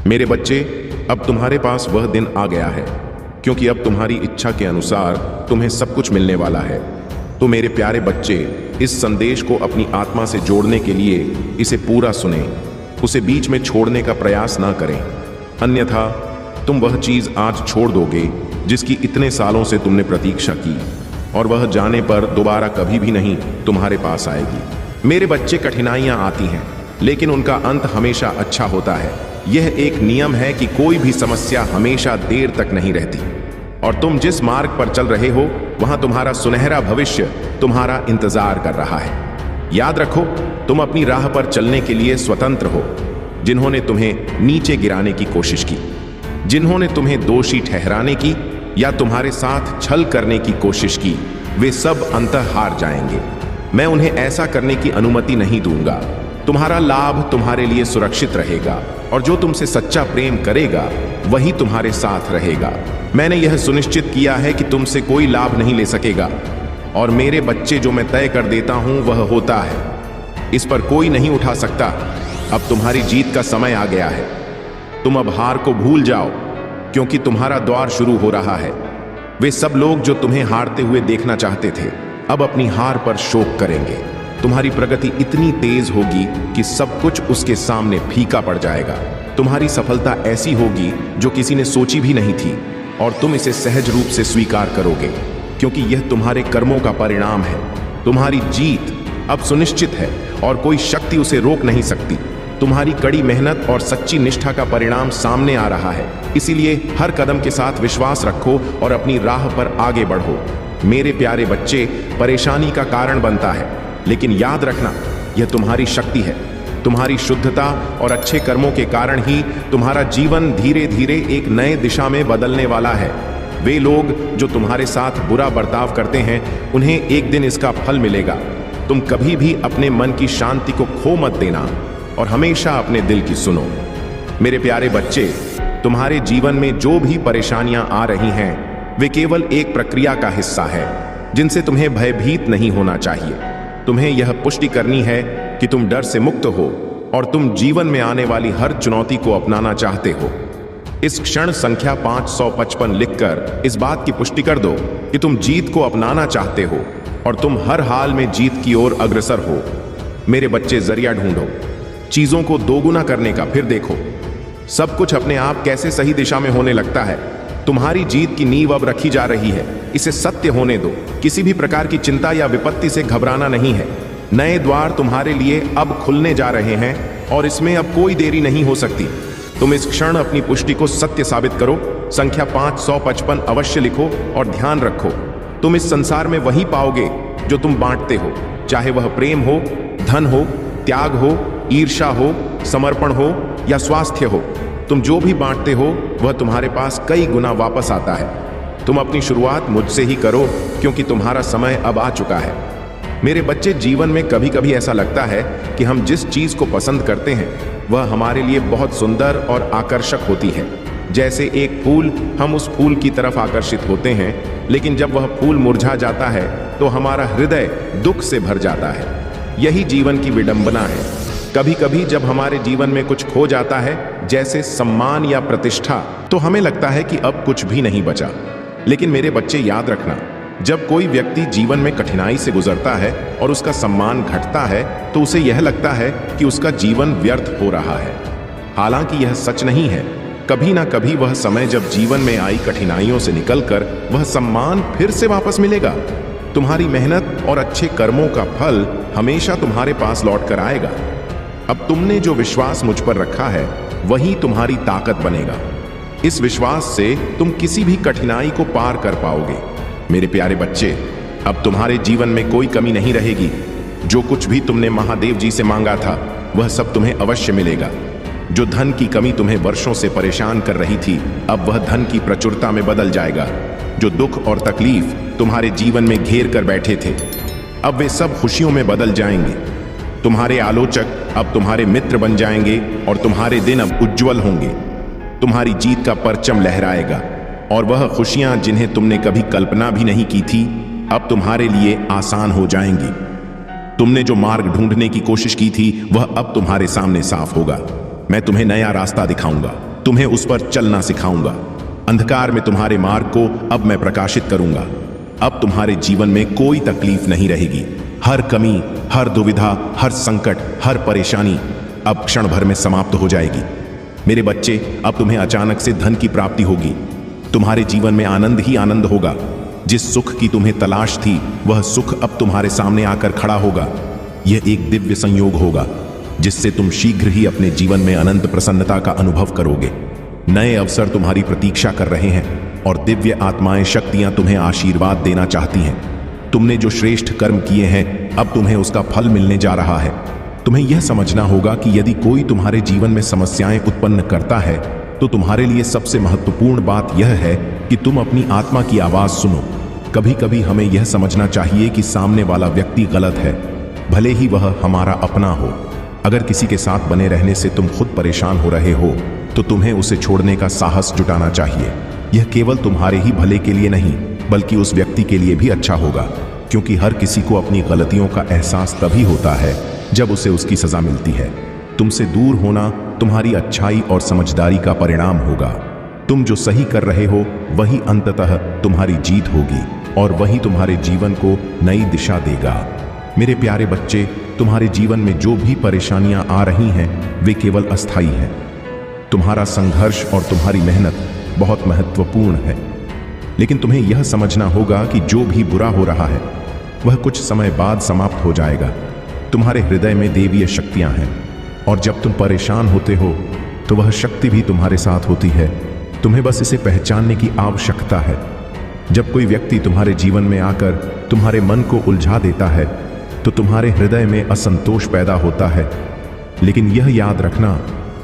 मेरे बच्चे, अब तुम्हारे पास वह दिन आ गया है, क्योंकि अब तुम्हारी इच्छा के अनुसार तुम्हें सब कुछ मिलने वाला है। तो मेरे प्यारे बच्चे, इस संदेश को अपनी आत्मा से जोड़ने के लिए इसे पूरा सुने, उसे बीच में छोड़ने का प्रयास ना करें, अन्यथा तुम वह चीज आज छोड़ दोगे जिसकी इतने सालों से तुमने प्रतीक्षा की, और वह जाने पर दोबारा कभी भी नहीं तुम्हारे पास आएगी। मेरे बच्चे, कठिनाइयां आती हैं, लेकिन उनका अंत हमेशा अच्छा होता है। यह एक नियम है कि कोई भी समस्या हमेशा देर तक नहीं रहती, और तुम जिस मार्ग पर चल रहे हो वहां तुम्हारा सुनहरा भविष्य तुम्हारा इंतजार कर रहा है। याद रखो, तुम अपनी राह पर चलने के लिए स्वतंत्र हो। जिन्होंने तुम्हें नीचे गिराने की कोशिश की, जिन्होंने तुम्हें दोषी ठहराने की या तुम्हारे साथ छल करने की कोशिश की, वे सब अंततः हार जाएंगे। मैं उन्हें ऐसा करने की अनुमति नहीं दूंगा। तुम्हारा लाभ तुम्हारे लिए सुरक्षित रहेगा, और जो तुमसे सच्चा प्रेम करेगा वही तुम्हारे साथ रहेगा। मैंने यह सुनिश्चित किया है कि तुमसे कोई लाभ नहीं ले सकेगा, और मेरे बच्चे, जो मैं तय कर देता हूं वह होता है। इस पर कोई नहीं उठा सकता। अब तुम्हारी जीत का समय आ गया है। तुम अब हार को भूल जाओ, क्योंकि तुम्हारा द्वार शुरू हो रहा है। वे सब लोग जो तुम्हें हारते हुए देखना चाहते थे, अब अपनी हार पर शोक करेंगे। तुम्हारी प्रगति इतनी तेज होगी कि सब कुछ उसके सामने फीका पड़ जाएगा। तुम्हारी सफलता ऐसी होगी जो किसी ने सोची भी नहीं थी, और तुम इसे सहज रूप से स्वीकार करोगे, क्योंकि यह तुम्हारे कर्मों का परिणाम है। तुम्हारी जीत अब सुनिश्चित है, और कोई शक्ति उसे रोक नहीं सकती। तुम्हारी कड़ी मेहनत और सच्ची निष्ठा का परिणाम सामने आ रहा है। इसीलिए हर कदम के साथ विश्वास रखो और अपनी राह पर आगे बढ़ो। मेरे प्यारे बच्चे, परेशानी का कारण बनता है, लेकिन याद रखना, यह तुम्हारी शक्ति है। तुम्हारी शुद्धता और अच्छे कर्मों के कारण ही तुम्हारा जीवन धीरे धीरे एक नए दिशा में बदलने वाला है। वे लोग जो तुम्हारे साथ बुरा बर्ताव करते हैं, उन्हें एक दिन इसका फल मिलेगा। तुम कभी भी अपने मन की शांति को खो मत देना, और हमेशा अपने दिल की सुनो। मेरे प्यारे बच्चे, तुम्हारे जीवन में जो भी परेशानियां आ रही हैं, वे केवल एक प्रक्रिया का हिस्सा है, जिनसे तुम्हें भयभीत नहीं होना चाहिए। तुम्हें यह पुष्टि करनी है कि तुम डर से मुक्त हो, और तुम जीवन में आने वाली हर चुनौती को अपनाना चाहते हो। इस क्षण संख्या 555 लिखकर इस बात की पुष्टि कर दो कि तुम जीत को अपनाना चाहते हो, और तुम हर हाल में जीत की ओर अग्रसर हो। मेरे बच्चे, जरिया ढूंढो, चीजों को दोगुना करने का। फिर देखो सब कुछ अपने आप कैसे सही दिशा में होने लगता है। तुम्हारी जीत की नींव अब रखी जा रही है। इसे सत्य होने दो। किसी भी प्रकार की चिंता या विपत्ति से घबराना नहीं है। नए द्वार तुम्हारे लिए अब खुलने जा रहे हैं, और इसमें अब कोई देरी नहीं हो सकती। तुम इस क्षण अपनी पुष्टि को सत्य साबित करो। संख्या 555 अवश्य लिखो, और ध्यान रखो, तुम इस संसार में वही पाओगे जो तुम बांटते हो, चाहे वह प्रेम हो, धन हो, त्याग हो, ईर्ष्या हो, समर्पण हो या स्वास्थ्य हो। तुम जो भी बांटते हो वह तुम्हारे पास कई गुना वापस आता है। तुम अपनी शुरुआत मुझसे ही करो, क्योंकि तुम्हारा समय अब आ चुका है। मेरे बच्चे, जीवन में कभी कभी ऐसा लगता है कि हम जिस चीज को पसंद करते हैं वह हमारे लिए बहुत सुंदर और आकर्षक होती है। जैसे एक फूल, हम उस फूल की तरफ आकर्षित होते हैं, लेकिन जब वह फूल मुरझा जाता है तो हमारा हृदय दुख से भर जाता है। यही जीवन की विडंबना है। कभी कभी जब हमारे जीवन में कुछ खो जाता है, जैसे सम्मान या प्रतिष्ठा, तो हमें लगता है कि अब कुछ भी नहीं बचा। लेकिन मेरे बच्चे, याद रखना, जब कोई व्यक्ति जीवन में कठिनाई से गुजरता है और उसका सम्मान घटता है, तो उसे यह लगता है कि उसका जीवन व्यर्थ हो रहा है। हालांकि यह सच नहीं है। कभी ना कभी वह समय जब जीवन में आई कठिनाइयों से निकलकर वह सम्मान फिर से वापस मिलेगा। तुम्हारी मेहनत और अच्छे कर्मों का फल हमेशा तुम्हारे पास लौट कर आएगा। अब तुमने जो विश्वास मुझ पर रखा है वही तुम्हारी ताकत बनेगा। इस विश्वास से तुम किसी भी कठिनाई को पार कर पाओगे। मेरे प्यारे बच्चे, अब तुम्हारे जीवन में कोई कमी नहीं रहेगी। जो कुछ भी तुमने महादेव जी से मांगा था वह सब तुम्हें अवश्य मिलेगा। जो धन की कमी तुम्हें वर्षों से परेशान कर रही थी, अब वह धन की प्रचुरता में बदल जाएगा। जो दुख और तकलीफ तुम्हारे जीवन में घेर कर बैठे थे, अब वे सब खुशियों में बदल जाएंगे। तुम्हारे आलोचक अब तुम्हारे मित्र बन जाएंगे, और तुम्हारे दिन अब उज्जवल होंगे। तुम्हारी जीत का परचम लहराएगा, और वह खुशियां जिन्हें तुमने कभी कल्पना भी नहीं की थी, अब तुम्हारे लिए आसान हो जाएंगी। तुमने जो मार्ग ढूंढने की कोशिश की थी वह अब तुम्हारे सामने साफ होगा। मैं तुम्हें नया रास्ता दिखाऊंगा। तुम्हें उस पर चलना सिखाऊंगा। अंधकार में तुम्हारे मार्ग को अब मैं प्रकाशित करूंगा। अब तुम्हारे जीवन में कोई तकलीफ नहीं रहेगी। हर कमी, हर दुविधा, हर संकट, हर परेशानी अब क्षण भर में समाप्त हो जाएगी। मेरे बच्चे, अब तुम्हें अचानक से धन की प्राप्ति होगी। तुम्हारे जीवन में आनंद ही आनंद होगा। जिस सुख की तुम्हें तलाश थी वह सुख अब तुम्हारे सामने आकर खड़ा होगा। यह एक दिव्य संयोग होगा जिससे तुम शीघ्र ही अपने जीवन में अनंत प्रसन्नता का अनुभव करोगे। नए अवसर तुम्हारी प्रतीक्षा कर रहे हैं और दिव्य आत्माएं, शक्तियां तुम्हें आशीर्वाद देना चाहती हैं। तुमने जो श्रेष्ठ कर्म किए हैं अब तुम्हें उसका फल मिलने जा रहा है। तुम्हें यह समझना होगा कि यदि कोई तुम्हारे जीवन में समस्याएं उत्पन्न करता है तो तुम्हारे लिए सबसे महत्वपूर्ण बात यह है कि तुम अपनी आत्मा की आवाज सुनो। कभी कभी हमें यह समझना चाहिए कि सामने वाला व्यक्ति गलत है, भले ही वह हमारा अपना हो। अगर किसी के साथ बने रहने से तुम खुद परेशान हो रहे हो तो तुम्हें उसे छोड़ने का साहस जुटाना चाहिए। यह केवल तुम्हारे ही भले के लिए नहीं बल्कि उस व्यक्ति के लिए भी अच्छा होगा, क्योंकि हर किसी को अपनी गलतियों का एहसास तभी होता है जब उसे उसकी सजा मिलती है। तुमसे दूर होना तुम्हारी अच्छाई और समझदारी का परिणाम होगा। तुम जो सही कर रहे हो वही अंततः तुम्हारी जीत होगी और वही तुम्हारे जीवन को नई दिशा देगा। मेरे प्यारे बच्चे, तुम्हारे जीवन में जो भी परेशानियां आ रही हैं वे केवल अस्थायी हैं। तुम्हारा संघर्ष और तुम्हारी मेहनत बहुत महत्वपूर्ण है, लेकिन तुम्हें यह समझना होगा कि जो भी बुरा हो रहा है वह कुछ समय बाद समाप्त हो जाएगा। तुम्हारे हृदय में देवीय शक्तियां हैं और जब तुम परेशान होते हो तो वह शक्ति भी तुम्हारे साथ होती है। तुम्हें बस इसे पहचानने की आवश्यकता है। जब कोई व्यक्ति तुम्हारे जीवन में आकर तुम्हारे मन को उलझा देता है तो तुम्हारे हृदय में असंतोष पैदा होता है, लेकिन यह याद रखना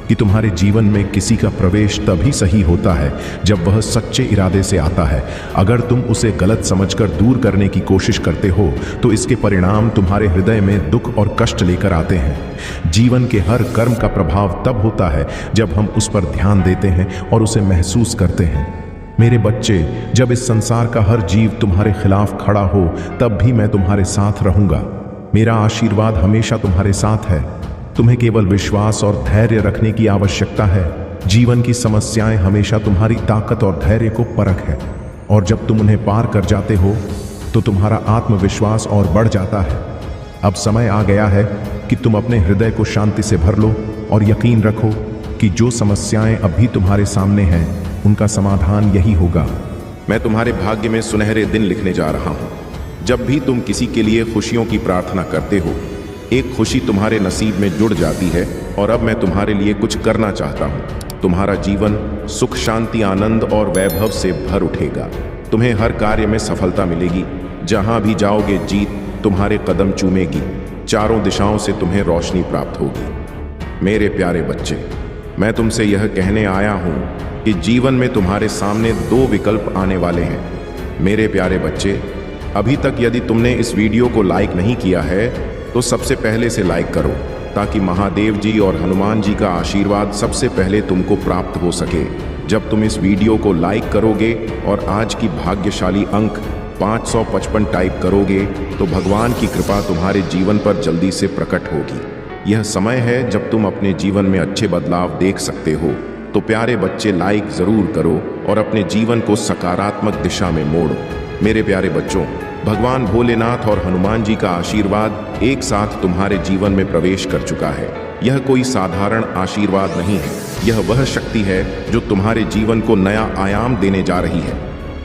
कि तुम्हारे जीवन में किसी का प्रवेश तभी सही होता है जब वह सच्चे इरादे से आता है। अगर तुम उसे गलत समझकर दूर करने की कोशिश करते हो तो इसके परिणाम तुम्हारे हृदय में दुख और कष्ट लेकर आते हैं। जीवन के हर कर्म का प्रभाव तब होता है जब हम उस पर ध्यान देते हैं और उसे महसूस करते हैं। मेरे बच्चे, जब इस संसार का हर जीव तुम्हारे खिलाफ खड़ा हो तब भी मैं तुम्हारे साथ रहूंगा। मेरा आशीर्वाद हमेशा तुम्हारे साथ है। तुम्हें केवल विश्वास और धैर्य रखने की आवश्यकता है। जीवन की समस्याएं हमेशा तुम्हारी ताकत और धैर्य को परख है, और जब तुम उन्हें पार कर जाते हो तो तुम्हारा आत्मविश्वास और बढ़ जाता है। अब समय आ गया है कि तुम अपने हृदय को शांति से भर लो और यकीन रखो कि जो समस्याएं अभी तुम्हारे सामने हैं उनका समाधान यही होगा। मैं तुम्हारे भाग्य में सुनहरे दिन लिखने जा रहा हूं। जब भी तुम किसी के लिए खुशियों की प्रार्थना करते हो, एक खुशी तुम्हारे नसीब में जुड़ जाती है और अब मैं तुम्हारे लिए कुछ करना चाहता हूँ। तुम्हारा जीवन सुख, शांति, आनंद और वैभव से भर उठेगा। तुम्हें हर कार्य में सफलता मिलेगी। जहाँ भी जाओगे जीत तुम्हारे कदम चूमेगी। चारों दिशाओं से तुम्हें रोशनी प्राप्त होगी। मेरे प्यारे बच्चे, मैं तुमसे यह कहने आया हूँ कि जीवन में तुम्हारे सामने दो विकल्प आने वाले हैं। मेरे प्यारे बच्चे, अभी तक यदि तुमने इस वीडियो को लाइक नहीं किया है तो सबसे पहले से लाइक करो, ताकि महादेव जी और हनुमान जी का आशीर्वाद सबसे पहले तुमको प्राप्त हो सके। जब तुम इस वीडियो को लाइक करोगे और आज की भाग्यशाली अंक 555 टाइप करोगे तो भगवान की कृपा तुम्हारे जीवन पर जल्दी से प्रकट होगी। यह समय है जब तुम अपने जीवन में अच्छे बदलाव देख सकते हो। तो प्यारे बच्चे, लाइक जरूर करो और अपने जीवन को सकारात्मक दिशा में मोड़ो। मेरे प्यारे बच्चों, भगवान भोलेनाथ और हनुमान जी का आशीर्वाद एक साथ तुम्हारे जीवन में प्रवेश कर चुका है। यह कोई साधारण आशीर्वाद नहीं है, यह वह शक्ति है जो तुम्हारे जीवन को नया आयाम देने जा रही है।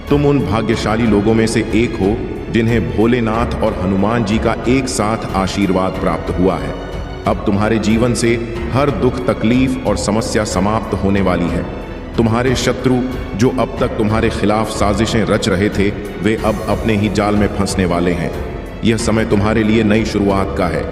तुम उन भाग्यशाली लोगों में से एक हो जिन्हें भोलेनाथ और हनुमान जी का एक साथ आशीर्वाद प्राप्त हुआ है। अब तुम्हारे जीवन से हर दुख, तकलीफ और समस्या समाप्त होने वाली है। तुम्हारे शत्रु जो अब तक तुम्हारे खिलाफ साजिशें रच रहे थे, वे अब अपने ही जाल में फंसने वाले हैं। यह समय तुम्हारे लिए नई शुरुआत का है।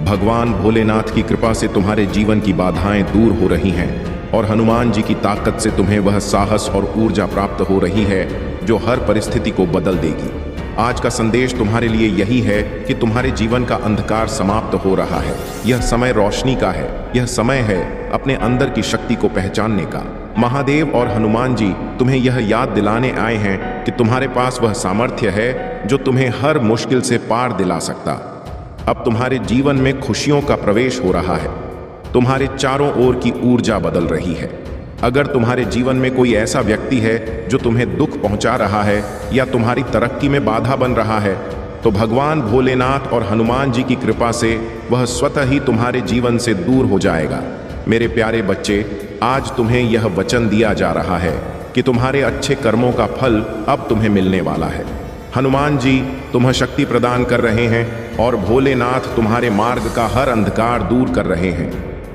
भगवान भोलेनाथ की कृपा से तुम्हारे जीवन की बाधाएं दूर हो रही हैं और हनुमान जी की ताकत से तुम्हें वह साहस और ऊर्जा प्राप्त हो रही है जो हर परिस्थिति को बदल देगी। आज का संदेश तुम्हारे लिए यही है कि तुम्हारे जीवन का अंधकार समाप्त हो रहा है। यह समय रोशनी का है। यह समय है अपने अंदर की शक्ति को पहचानने का। महादेव और हनुमान जी तुम्हें यह याद दिलाने आए हैं कि तुम्हारे पास वह सामर्थ्य है जो तुम्हें हर मुश्किल से पार दिला सकता। अब तुम्हारे जीवन में खुशियों का प्रवेश हो रहा है। तुम्हारे चारों ओर की ऊर्जा बदल रही है। अगर तुम्हारे जीवन में कोई ऐसा व्यक्ति है जो तुम्हें दुख पहुंचा रहा है या तुम्हारी तरक्की में बाधा बन रहा है, तो भगवान भोलेनाथ और हनुमान जी की कृपा से वह स्वतः ही तुम्हारे जीवन से दूर हो जाएगा। मेरे प्यारे बच्चे, आज तुम्हें यह वचन दिया जा रहा है कि तुम्हारे अच्छे कर्मों का फल अब तुम्हें मिलने वाला है। हनुमान जी तुम्हें शक्ति प्रदान कर रहे हैं और भोलेनाथ तुम्हारे मार्ग का हर अंधकार दूर कर रहे हैं।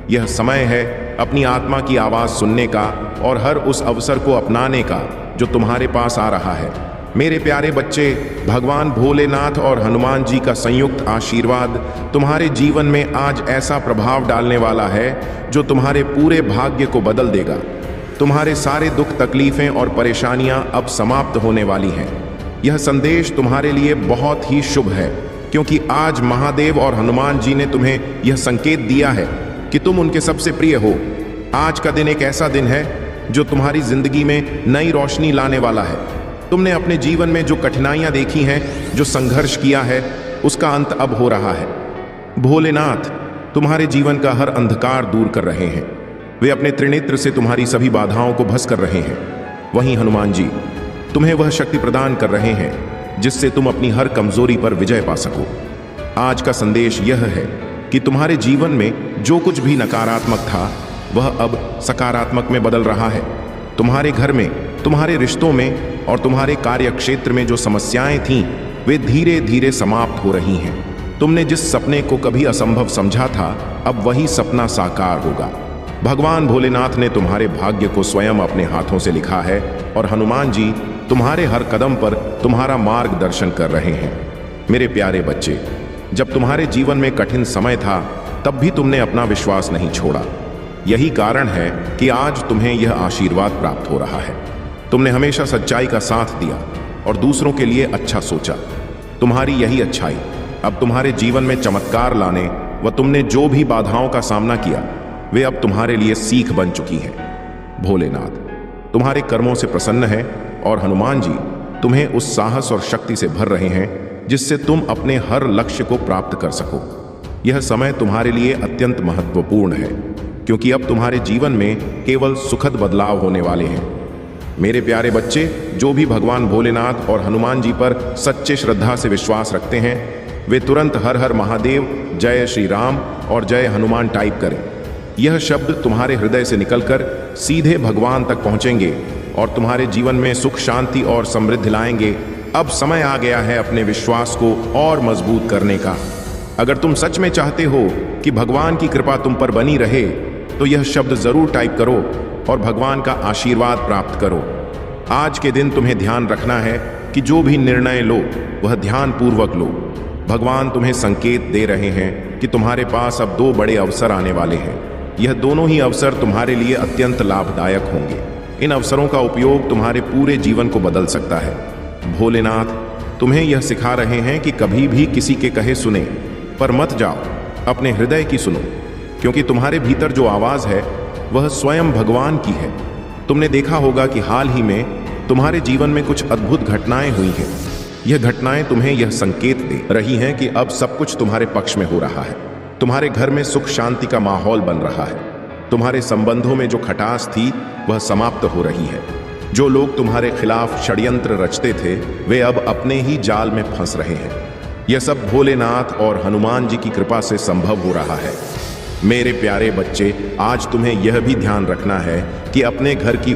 यह समय है अपनी आत्मा की आवाज़ सुनने का और हर उस अवसर को अपनाने का जो तुम्हारे पास आ रहा है। मेरे प्यारे बच्चे, भगवान भोलेनाथ और हनुमान जी का संयुक्त आशीर्वाद तुम्हारे जीवन में आज ऐसा प्रभाव डालने वाला है जो तुम्हारे पूरे भाग्य को बदल देगा। तुम्हारे सारे दुख, तकलीफें और परेशानियां अब समाप्त होने वाली हैं। यह संदेश तुम्हारे लिए बहुत ही शुभ है, क्योंकि आज महादेव और हनुमान जी ने तुम्हें यह संकेत दिया है कि तुम उनके सबसे प्रिय हो। आज का दिन एक ऐसा दिन है जो तुम्हारी जिंदगी में नई रोशनी लाने वाला है। तुमने अपने जीवन में जो कठिनाइयां देखी हैं, जो संघर्ष किया है, उसका अंत अब हो रहा है। भोलेनाथ तुम्हारे जीवन का हर अंधकार दूर कर रहे हैं। वे अपने त्रिनेत्र से तुम्हारी सभी बाधाओं को भस्म कर रहे हैं। वहीं हनुमान जी तुम्हें वह शक्ति प्रदान कर रहे हैं जिससे तुम अपनी हर कमजोरी पर विजय पा सको। आज का संदेश यह है कि तुम्हारे जीवन में जो कुछ भी नकारात्मक था वह अब सकारात्मक में बदल रहा है। तुम्हारे घर में, तुम्हारे रिश्तों में और तुम्हारे कार्य क्षेत्र में जो समस्याएं थीं, वे धीरे धीरे समाप्त हो रही हैं। तुमने जिस सपने को कभी असंभव समझा था, अब वही सपना साकार होगा। भगवान भोलेनाथ ने तुम्हारे भाग्य को स्वयं अपने हाथों से लिखा है और हनुमान जी तुम्हारे हर कदम पर तुम्हारा मार्गदर्शन कर रहे हैं। मेरे प्यारे बच्चे, जब तुम्हारे जीवन में कठिन समय था, तब भी तुमने अपना विश्वास नहीं छोड़ा। यही कारण है कि आज तुम्हें यह आशीर्वाद प्राप्त हो रहा है। तुमने हमेशा सच्चाई का साथ दिया और दूसरों के लिए अच्छा सोचा। तुम्हारी यही अच्छाई अब तुम्हारे जीवन में चमत्कार लाने व तुमने जो भी बाधाओं का सामना किया, वे अब तुम्हारे लिए सीख बन चुकी हैं। भोलेनाथ तुम्हारे कर्मों से प्रसन्न है और हनुमान जी तुम्हें उस साहस और शक्ति से भर रहे हैं जिससे तुम अपने हर लक्ष्य को प्राप्त कर सको। यह समय तुम्हारे लिए अत्यंत महत्वपूर्ण है, क्योंकि अब तुम्हारे जीवन में केवल सुखद बदलाव होने वाले हैं। मेरे प्यारे बच्चे, जो भी भगवान भोलेनाथ और हनुमान जी पर सच्चे श्रद्धा से विश्वास रखते हैं, वे तुरंत हर हर महादेव, जय श्री राम और जय हनुमान टाइप करें। यह शब्द तुम्हारे हृदय से निकलकर सीधे भगवान तक पहुंचेंगे और तुम्हारे जीवन में सुख, शांति और समृद्धि लाएंगे। अब समय आ गया है अपने विश्वास को और मजबूत करने का। अगर तुम सच में चाहते हो कि भगवान की कृपा तुम पर बनी रहे, तो यह शब्द जरूर टाइप करो और भगवान का आशीर्वाद प्राप्त करो। आज के दिन तुम्हें ध्यान रखना है कि जो भी निर्णय लो वह ध्यान पूर्वक लो। भगवान तुम्हें संकेत दे रहे हैं कि तुम्हारे पास अब 2 बड़े अवसर आने वाले हैं। यह दोनों ही अवसर तुम्हारे लिए अत्यंत लाभदायक होंगे। इन अवसरों का उपयोग तुम्हारे पूरे जीवन को बदल सकता है। भोलेनाथ तुम्हें यह सिखा रहे हैं कि कभी भी किसी के कहे सुने पर मत जाओ, अपने हृदय की सुनो, क्योंकि तुम्हारे भीतर जो आवाज़ है वह स्वयं भगवान की है। तुमने देखा होगा कि हाल ही में तुम्हारे जीवन में कुछ अद्भुत घटनाएं हुई हैं। यह घटनाएं तुम्हें यह संकेत दे रही हैं कि अब सब कुछ तुम्हारे पक्ष में हो रहा है। तुम्हारे घर में सुख शांति का माहौल बन रहा है। तुम्हारे संबंधों में जो खटास थी वह समाप्त हो रही है। जो लोग तुम्हारे खिलाफ षड्यंत्र रचते थे, वे अब अपने ही जाल में फंस रहे हैं। यह सब भोलेनाथ और हनुमान जी की कृपा से संभव हो रहा है। मेरे प्यारे बच्चे, आज तुम्हें यह भी ध्यान रखना है कि अपने घर की